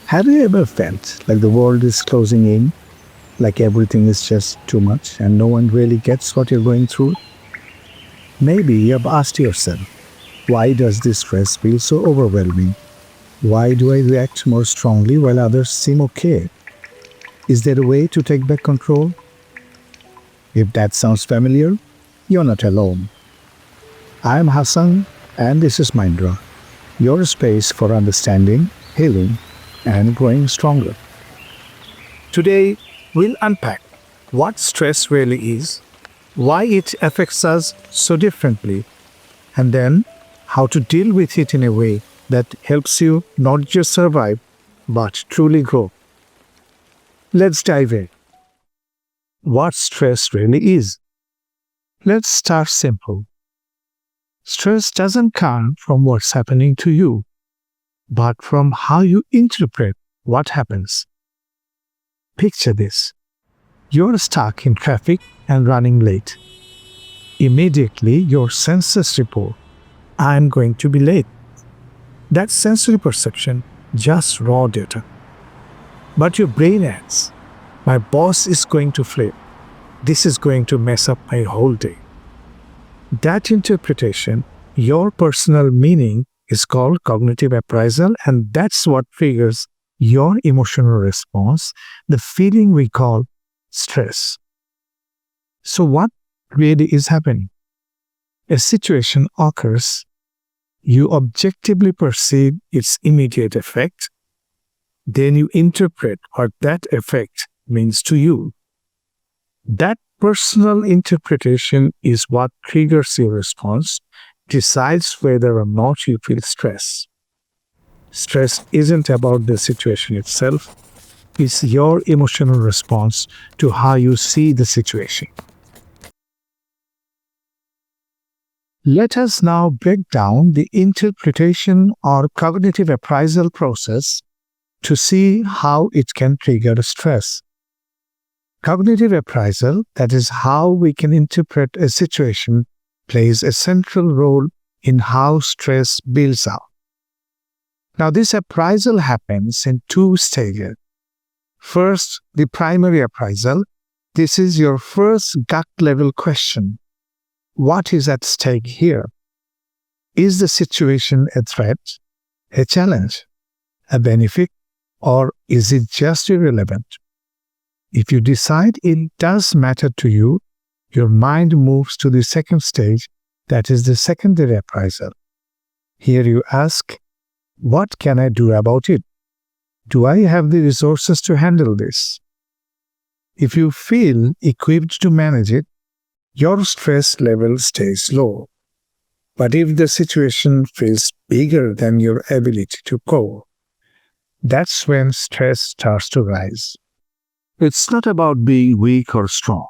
Have you ever felt like the world is closing in, like everything is just too much and no one really gets what you're going through? Maybe you have asked yourself, why does this stress feel so overwhelming? Why do I react more strongly while others seem okay? Is there a way to take back control? If that sounds familiar, you're not alone. I'm Hassan, and this is Mindra, your space for understanding, healing, and growing stronger. Today, we'll unpack what stress really is, why it affects us so differently, and then how to deal with it in a way that helps you not just survive, but truly grow. Let's dive in. What stress really is. Let's start simple. Stress doesn't come from what's happening to you, but from how you interpret what happens. Picture this. You're stuck in traffic and running late. Immediately, your senses report, I'm going to be late. That's sensory perception, just raw data. But your brain adds, my boss is going to flip. This is going to mess up my whole day. That interpretation, your personal meaning, is called cognitive appraisal, and that's what triggers your emotional response, the feeling we call stress. So what really is happening? A situation occurs, you objectively perceive its immediate effect, then you interpret what that effect means to you. That personal interpretation is what triggers your response, decides whether or not you feel stress. Stress isn't about the situation itself, it's your emotional response to how you see the situation. Let us now break down the interpretation or cognitive appraisal process to see how it can trigger stress. Cognitive appraisal, that is how we can interpret a situation, plays a central role in how stress builds up. Now, this appraisal happens in two stages. First, the primary appraisal. This is your first gut level question. What is at stake here? Is the situation a threat, a challenge, a benefit, or is it just irrelevant? If you decide it does matter to you, your mind moves to the second stage, that is the secondary appraisal. Here you ask, what can I do about it? Do I have the resources to handle this? If you feel equipped to manage it, your stress level stays low. But if the situation feels bigger than your ability to cope, that's when stress starts to rise. It's not about being weak or strong.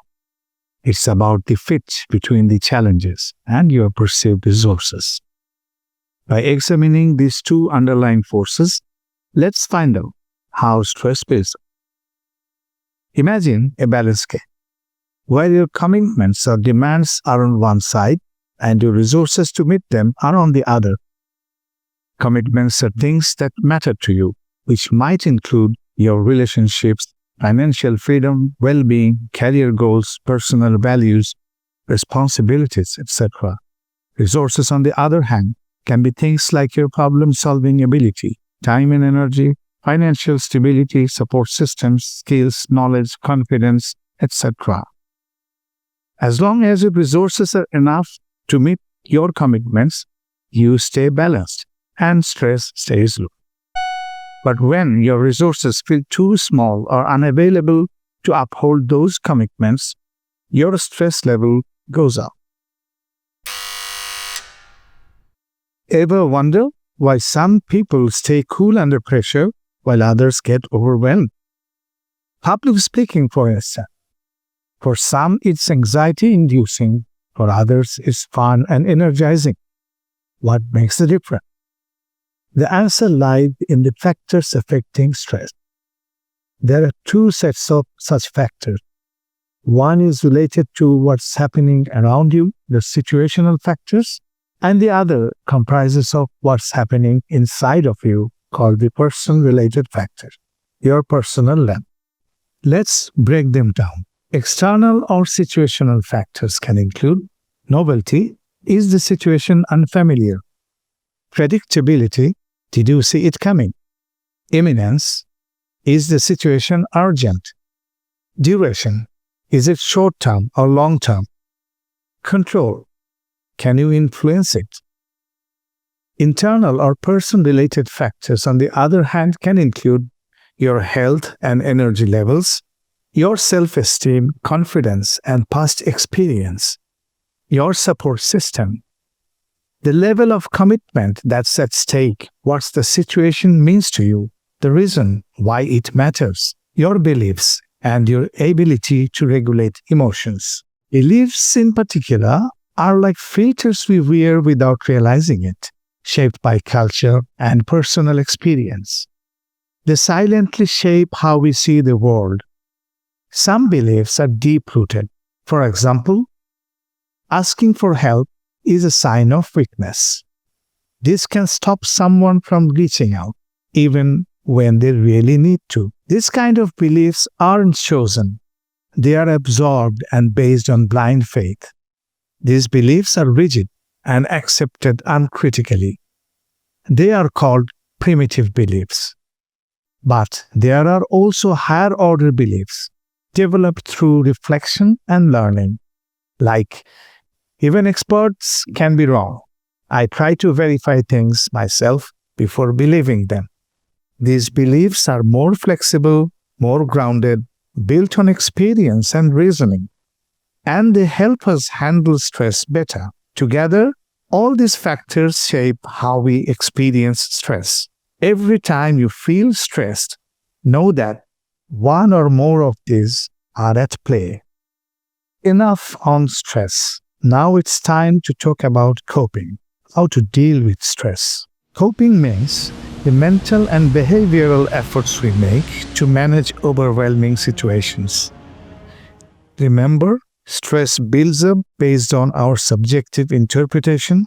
It's about the fit between the challenges and your perceived resources. By examining these two underlying forces, let's find out how stress builds up. Imagine a balance game, where your commitments or demands are on one side and your resources to meet them are on the other. Commitments are things that matter to you, which might include your relationships, financial freedom, well-being, career goals, personal values, responsibilities, etc. Resources, on the other hand, can be things like your problem-solving ability, time and energy, financial stability, support systems, skills, knowledge, confidence, etc. As long as your resources are enough to meet your commitments, you stay balanced and stress stays low. But when your resources feel too small or unavailable to uphold those commitments, your stress level goes up. Ever wonder why some people stay cool under pressure while others get overwhelmed? Public speaking, for instance. For some, it's anxiety-inducing. For others, it's fun and energizing. What makes the difference? The answer lies in the factors affecting stress. There are two sets of such factors. One is related to what's happening around you, the situational factors, and the other comprises of what's happening inside of you, called the person-related factor, your personal lens. Let's break them down. External or situational factors can include novelty. Is the situation unfamiliar? Predictability. Did you see it coming? Imminence. Is the situation urgent? Duration. Is it short-term or long-term? Control. Can you influence it? Internal or person-related factors, on the other hand, can include your health and energy levels, your self-esteem, confidence, and past experience, your support system, the level of commitment that's at stake, what the situation means to you, the reason why it matters, your beliefs, and your ability to regulate emotions. Beliefs in particular are like filters we wear without realizing it, shaped by culture and personal experience. They silently shape how we see the world. Some beliefs are deep-rooted. For example, asking for help is a sign of weakness. This can stop someone from reaching out, even when they really need to. This kind of beliefs aren't chosen. They are absorbed and based on blind faith. These beliefs are rigid and accepted uncritically. They are called primitive beliefs. But there are also higher-order beliefs developed through reflection and learning, like, even experts can be wrong. I try to verify things myself before believing them. These beliefs are more flexible, more grounded, built on experience and reasoning, and they help us handle stress better. Together, all these factors shape how we experience stress. Every time you feel stressed, know that one or more of these are at play. Enough on stress. Now it's time to talk about coping, how to deal with stress. Coping means the mental and behavioral efforts we make to manage overwhelming situations. Remember, stress builds up based on our subjective interpretation,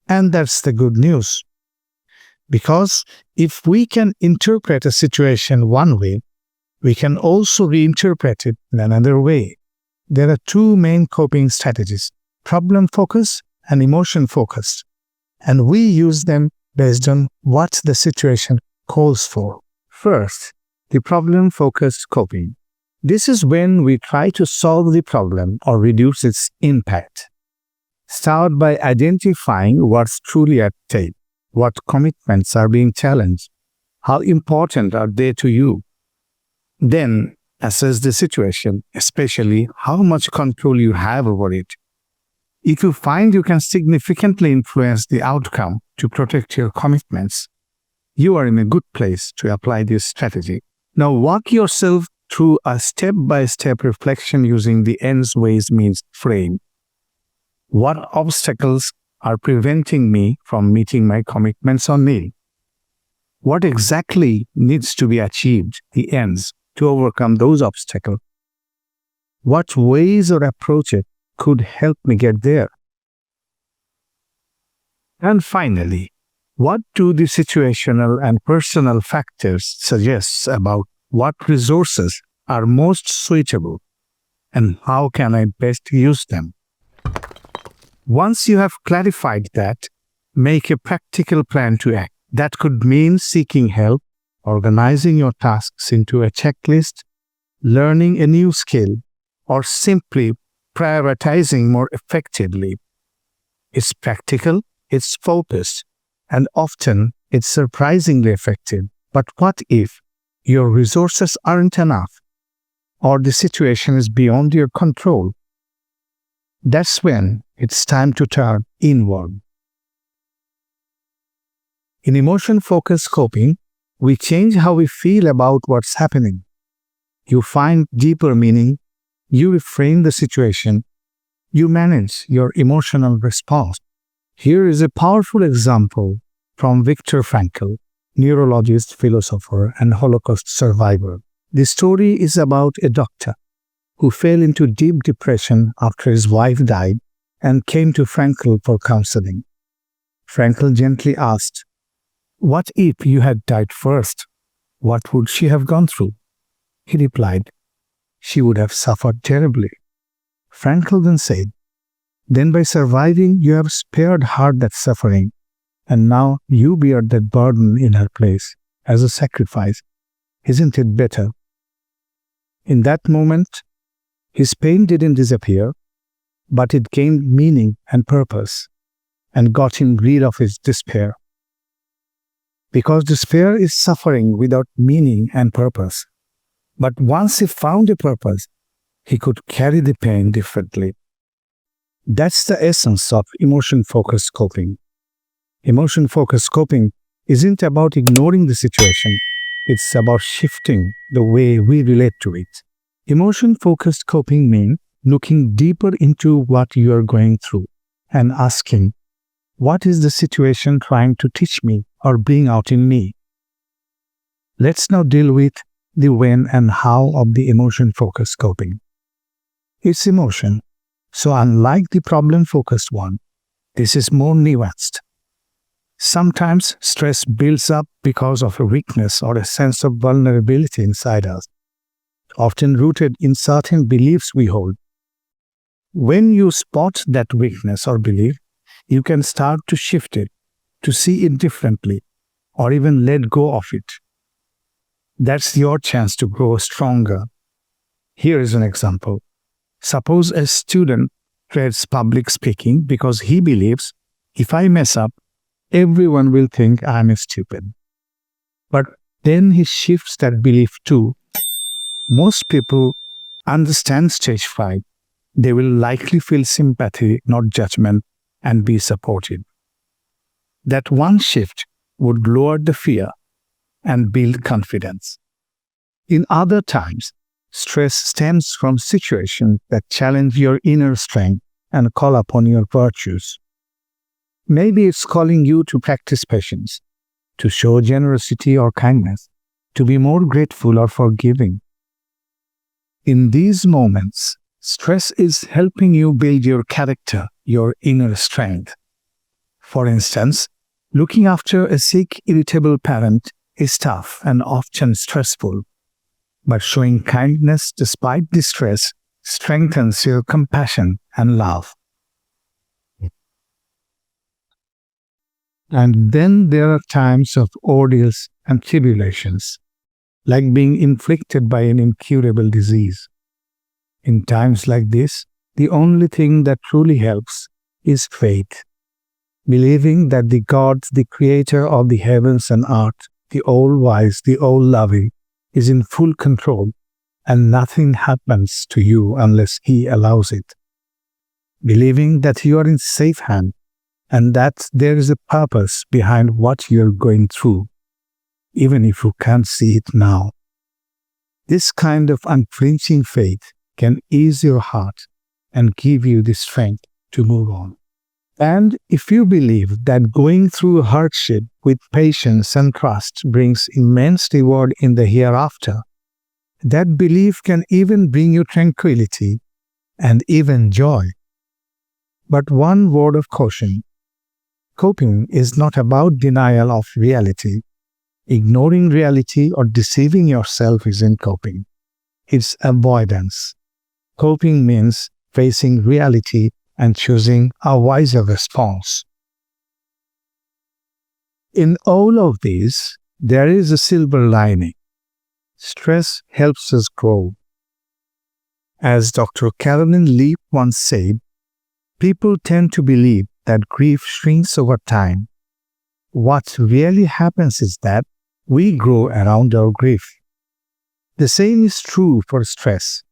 and that's the good news. Because if we can interpret a situation one way, we can also reinterpret it in another way. There are two main coping strategies, problem-focused and emotion-focused, and we use them based on what the situation calls for. First, the problem-focused coping. This is when we try to solve the problem or reduce its impact. Start by identifying what's truly at stake. What commitments are being challenged? How important are they to you? Then assess the situation, especially how much control you have over it. If you find you can significantly influence the outcome to protect your commitments, you are in a good place to apply this strategy. Now walk yourself through a step-by-step reflection using the ends, ways, means frame. What obstacles are preventing me from meeting my commitments or need? What exactly needs to be achieved, the ends, to overcome those obstacles? What ways or approaches could help me get there? And finally, what do the situational and personal factors suggest about what resources are most suitable and how can I best use them? Once you have clarified that, make a practical plan to act. That could mean seeking help, organizing your tasks into a checklist, learning a new skill, or simply prioritizing more effectively. It's practical, it's focused, and often it's surprisingly effective. But what if your resources aren't enough, or the situation is beyond your control? That's when it's time to turn inward. In emotion-focused coping, we change how we feel about what's happening. You find deeper meaning, you reframe the situation, you manage your emotional response. Here is a powerful example from Viktor Frankl, neurologist, philosopher, and Holocaust survivor. The story is about a doctor who fell into deep depression after his wife died and came to Frankl for counseling. Frankl gently asked, "What if you had died first? What would she have gone through?" He replied, "She would have suffered terribly." Frankl then said, "Then by surviving, you have spared her that suffering, and now you bear that burden in her place as a sacrifice. Isn't it better?" In that moment, his pain didn't disappear, but it gained meaning and purpose and got him rid of his despair. Because despair is suffering without meaning and purpose. But once he found a purpose, he could carry the pain differently. That's the essence of emotion-focused coping. Emotion-focused coping isn't about ignoring the situation. It's about shifting the way we relate to it. Emotion-focused coping means looking deeper into what you are going through and asking, what is the situation trying to teach me or bring out in me? Let's now deal with the when and how of the emotion-focused coping. It's emotion, so unlike the problem-focused one, this is more nuanced. Sometimes stress builds up because of a weakness or a sense of vulnerability inside us, often rooted in certain beliefs we hold. When you spot that weakness or belief, you can start to shift it, to see it differently, or even let go of it. That's your chance to grow stronger. Here is an example. Suppose a student dreads public speaking because he believes, if I mess up, everyone will think I'm stupid. But then he shifts that belief to, most people understand stage fright. They will likely feel sympathy, not judgment, and be supported. That one shift would lower the fear and build confidence. In other times, stress stems from situations that challenge your inner strength and call upon your virtues. Maybe it's calling you to practice patience, to show generosity or kindness, to be more grateful or forgiving. In these moments, stress is helping you build your character, your inner strength. For instance, looking after a sick, irritable parent is tough and often stressful, but showing kindness despite distress strengthens your compassion and love. And then there are times of ordeals and tribulations, like being inflicted by an incurable disease. In times like this, the only thing that truly helps is faith, believing that the God, the creator of the heavens and earth, the all-wise, the all-loving, is in full control, and nothing happens to you unless He allows it. Believing that you are in safe hands and that there is a purpose behind what you are going through, even if you can't see it now. This kind of unflinching faith can ease your heart and give you the strength to move on. And if you believe that going through hardship with patience and trust brings immense reward in the hereafter, that belief can even bring you tranquility and even joy. But one word of caution: coping is not about denial of reality. Ignoring reality or deceiving yourself isn't coping. It's avoidance. Coping means facing reality and choosing a wiser response. In all of these, there is a silver lining. Stress helps us grow. As Dr. Carolyn Leaf once said, people tend to believe that grief shrinks over time. What really happens is that we grow around our grief. The same is true for stress.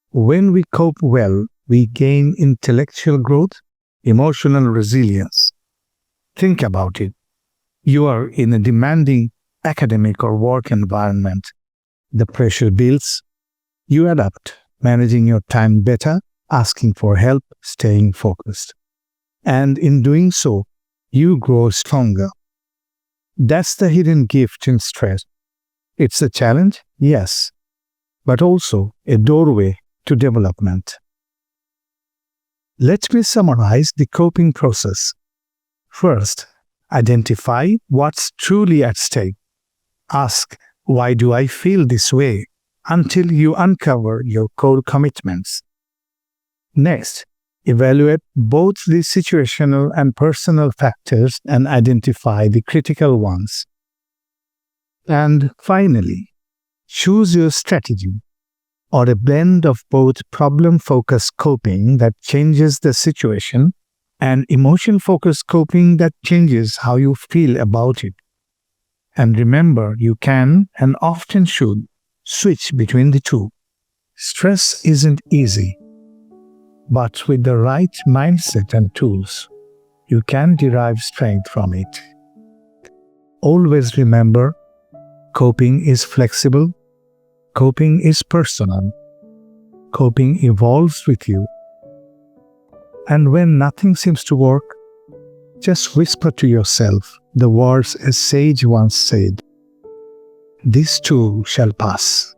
When we cope well, we gain intellectual growth, emotional resilience. Think about it. You are in a demanding academic or work environment. The pressure builds. You adapt, managing your time better, asking for help, staying focused. And in doing so, you grow stronger. That's the hidden gift in stress. It's a challenge, yes, but also a doorway to development. Let me summarize the coping process. First, Identify what's truly at stake. Ask, why do I feel this way? Until you uncover your core commitments. Next, evaluate both the situational and personal factors and identify the critical ones. And finally, choose your strategy, or a blend of both problem-focused coping that changes the situation and emotion-focused coping that changes how you feel about it. And remember, you can and often should switch between the two. Stress isn't easy, but with the right mindset and tools, you can derive strength from it. Always remember, coping is flexible, coping is personal, coping evolves with you. And when nothing seems to work, just whisper to yourself the words a sage once said, "This too shall pass."